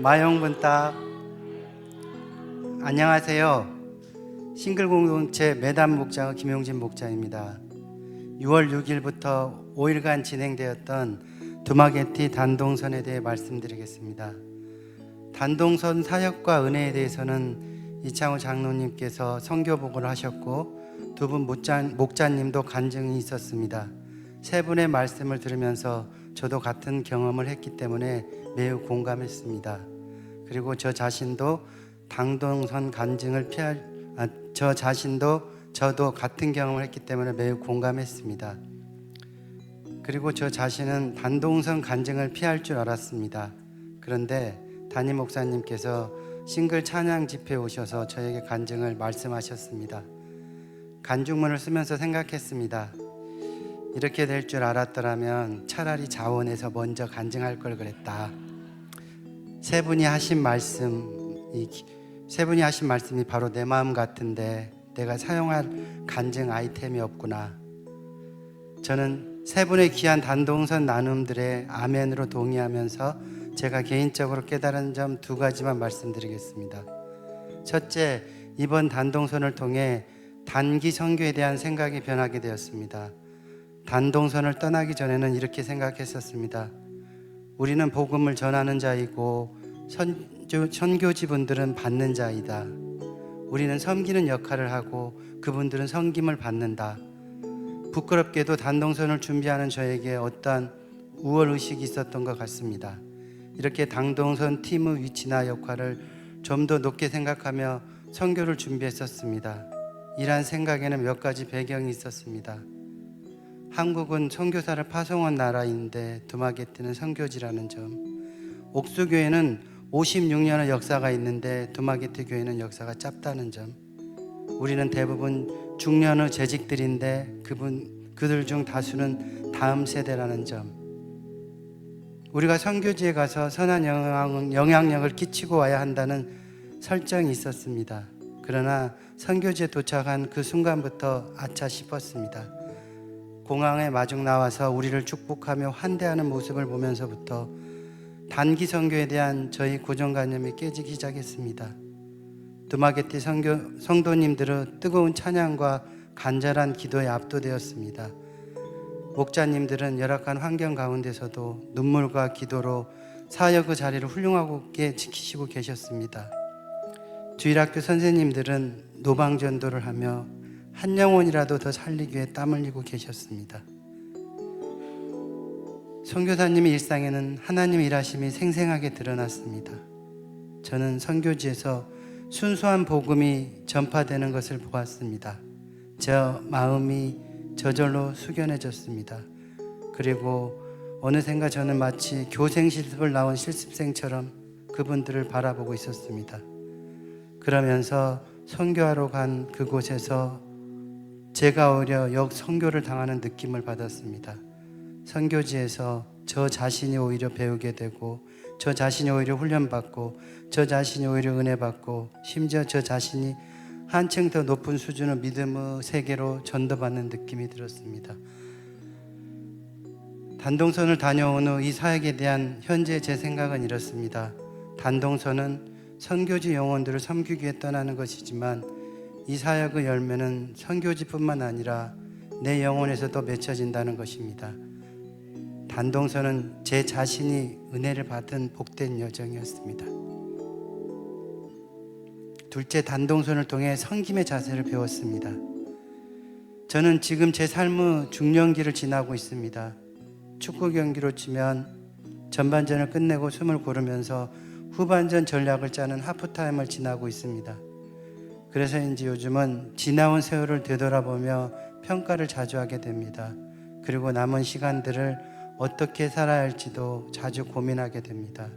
마용분딱 안녕하세요. 싱글공동체 매담 목장 김용진 목장입니다. 6월 6일부터 5일간 진행되었던 두마게티 단동선에 대해 말씀드리겠습니다. 단동선 사역과 은혜에 대해서는 이창호 장로님께서 선교복을 하셨고 두 분 목자님도 간증이 있었습니다. 세 분의 말씀을 들으면서 저도 같은 경험을 했기 때문에 매우 공감했습니다. 그리고 저 자신도 단동선 간증을 저도 같은 경험을 했기 때문에 매우 공감했습니다. 그리고 저 자신은 단동선 간증을 피할 줄 알았습니다. 그런데 담임 목사님께서 싱글 찬양 집회에 오셔서 저에게 간증을 말씀하셨습니다. 간증문을 쓰면서 생각했습니다. 이렇게 될 줄 알았더라면 차라리 자원해서 먼저 간증할 걸 그랬다. 세 분이 하신 말씀이 바로 내 마음 같은데 내가 사용할 간증 아이템이 없구나. 저는 세 분의 귀한 단동선 나눔들의 아멘으로 동의하면서 제가 개인적으로 깨달은 점 두 가지만 말씀드리겠습니다. 첫째, 이번 단동선을 통해 단기 선교에 대한 생각이 변하게 되었습니다. 단동선을 떠나기 전에는 이렇게 생각했었습니다. 우리는 복음을 전하는 자이고 선교지분들은 받는 자이다. 우리는 섬기는 역할을 하고 그분들은 섬김을 받는다. 부끄럽게도 단동선을 준비하는 저에게 어떠한 우월의식이 있었던 것 같습니다. 이렇게 단동선 팀의 위치나 역할을 좀 더 높게 생각하며 선교를 준비했었습니다. 이러한 생각에는 몇 가지 배경이 있었습니다. 한국은 선교사를 파송한 나라인데 두마게티는 선교지라는 점, 옥수교회는 56년의 역사가 있는데 두마게티 교회는 역사가 짧다는 점, 우리는 대부분 중년의 재직들인데 그들 중 다수는 다음 세대라는 점, 우리가 선교지에 가서 선한 영향력을 끼치고 와야 한다는 설정이 있었습니다. 그러나 선교지에 도착한 그 순간부터 아차 싶었습니다. 공항에 마중 나와서 우리를 축복하며 환대하는 모습을 보면서부터 단기 선교에 대한 저희 고정관념이 깨지기 시작했습니다. 두마게티 성도님들의 뜨거운 찬양과 간절한 기도에 압도되었습니다. 목자님들은 열악한 환경 가운데서도 눈물과 기도로 사역의 자리를 훌륭하게 지키시고 계셨습니다. 주일학교 선생님들은 노방전도를 하며 한 영혼이라도 더 살리기 위해 땀 흘리고 계셨습니다. 선교사님의 일상에는 하나님의 일하심이 생생하게 드러났습니다. 저는 선교지에서 순수한 복음이 전파되는 것을 보았습니다. 저 마음이 저절로 숙연해졌습니다. 그리고 어느샌가 저는 마치 교생 실습을 나온 실습생처럼 그분들을 바라보고 있었습니다. 그러면서 선교하러 간 그곳에서 제가 오히려 역선교를 당하는 느낌을 받았습니다. 선교지에서 저 자신이 오히려 배우게 되고, 저 자신이 오히려 훈련받고, 저 자신이 오히려 은혜받고, 심지어 저 자신이 한층 더 높은 수준의 믿음의 세계로 전도받는 느낌이 들었습니다. 단동선을 다녀온 후 이 사역에 대한 현재 제 생각은 이렇습니다. 단동선은 선교지 영혼들을 섬기기 위해 떠나는 것이지만 이 사역의 열매는 선교지뿐만 아니라 내 영혼에서도 맺혀진다는 것입니다. 단동선은 제 자신이 은혜를 받은 복된 여정이었습니다. 둘째, 단동선을 통해 섬김의 자세를 배웠습니다. 저는 지금 제 삶의 중년기를 지나고 있습니다. 축구 경기로 치면 전반전을 끝내고 숨을 고르면서 후반전 전략을 짜는 하프타임을 지나고 있습니다. 그래서인지 요즘은 지나온 세월을 되돌아보며 평가를 자주 하게 됩니다. 그리고 남은 시간들을 어떻게 살아야 할지도 자주 고민하게 됩니다.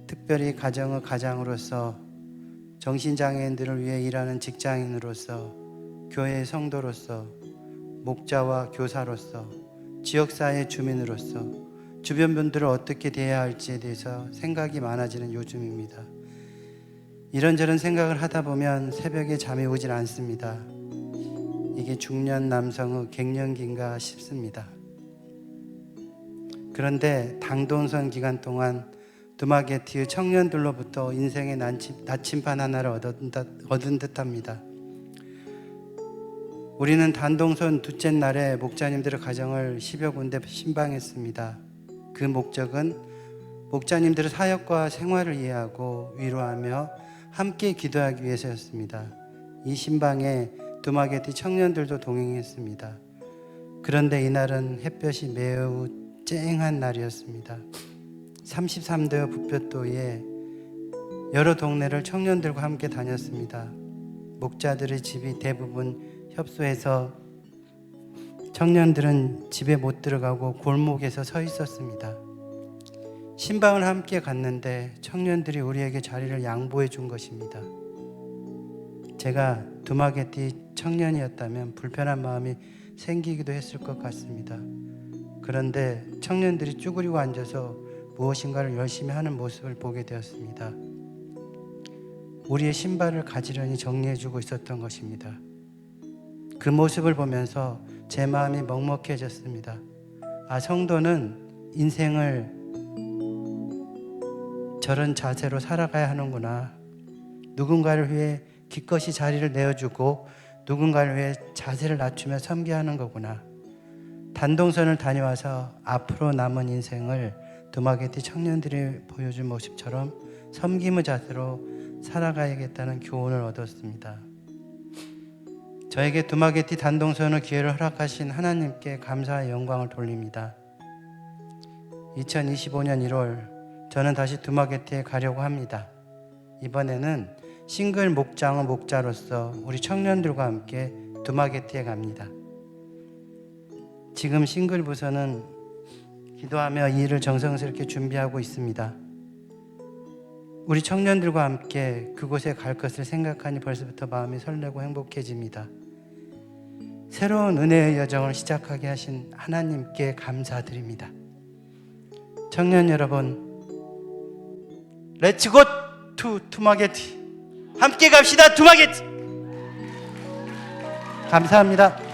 특별히 가정의 가장으로서, 정신장애인들을 위해 일하는 직장인으로서, 교회의 성도로서, 목자와 교사로서, 지역사회 주민으로서 주변 분들을 어떻게 대해야 할지에 대해서 생각이 많아지는 요즘입니다. 이런저런 생각을 하다 보면 새벽에 잠이 오질 않습니다. 이게 중년 남성의 갱년기인가 싶습니다. 그런데 당동선 기간 동안 두마게티의 청년들로부터 인생의 나침반 하나를 얻은 듯합니다. 우리는 단동선 둘째 날에 목자님들의 가정을 10여 군데 신방했습니다. 그 목적은 목자님들의 사역과 생활을 이해하고 위로하며 함께 기도하기 위해서였습니다. 이 신방에 두마게티 청년들도 동행했습니다. 그런데 이날은 햇볕이 매우 쨍한 날이었습니다. 33도의 부볕도에 여러 동네를 청년들과 함께 다녔습니다. 목자들의 집이 대부분 협소해서 청년들은 집에 못 들어가고 골목에서 서 있었습니다. 신방을 함께 갔는데 청년들이 우리에게 자리를 양보해 준 것입니다. 제가 두마게티 청년이었다면 불편한 마음이 생기기도 했을 것 같습니다. 그런데 청년들이 쭈그리고 앉아서 무엇인가를 열심히 하는 모습을 보게 되었습니다. 우리의 신발을 가지런히 정리해주고 있었던 것입니다. 그 모습을 보면서 제 마음이 먹먹해졌습니다. 아, 성도는 인생을 저런 자세로 살아가야 하는구나. 누군가를 위해 기꺼이 자리를 내어주고 누군가를 위해 자세를 낮추며 섬겨야 하는 거구나. 단동선을 다녀와서 앞으로 남은 인생을 두마게티 청년들이 보여준 모습처럼 섬김의 자세로 살아가야겠다는 교훈을 얻었습니다. 저에게 두마게티 단동선의 기회를 허락하신 하나님께 감사의 영광을 돌립니다. 2025년 1월 저는 다시 두마게티에 가려고 합니다. 이번에는 싱글 목장의 목자로서 우리 청년들과 함께 두마게티에 갑니다. 지금 싱글 부서는 기도하며 이 일을 정성스럽게 준비하고 있습니다. 우리 청년들과 함께 그곳에 갈 것을 생각하니 벌써부터 마음이 설레고 행복해집니다. 새로운 은혜의 여정을 시작하게 하신 하나님께 감사드립니다. 청년 여러분, Let's go to 두마게티. 함께 갑시다, 두마게티. 감사합니다.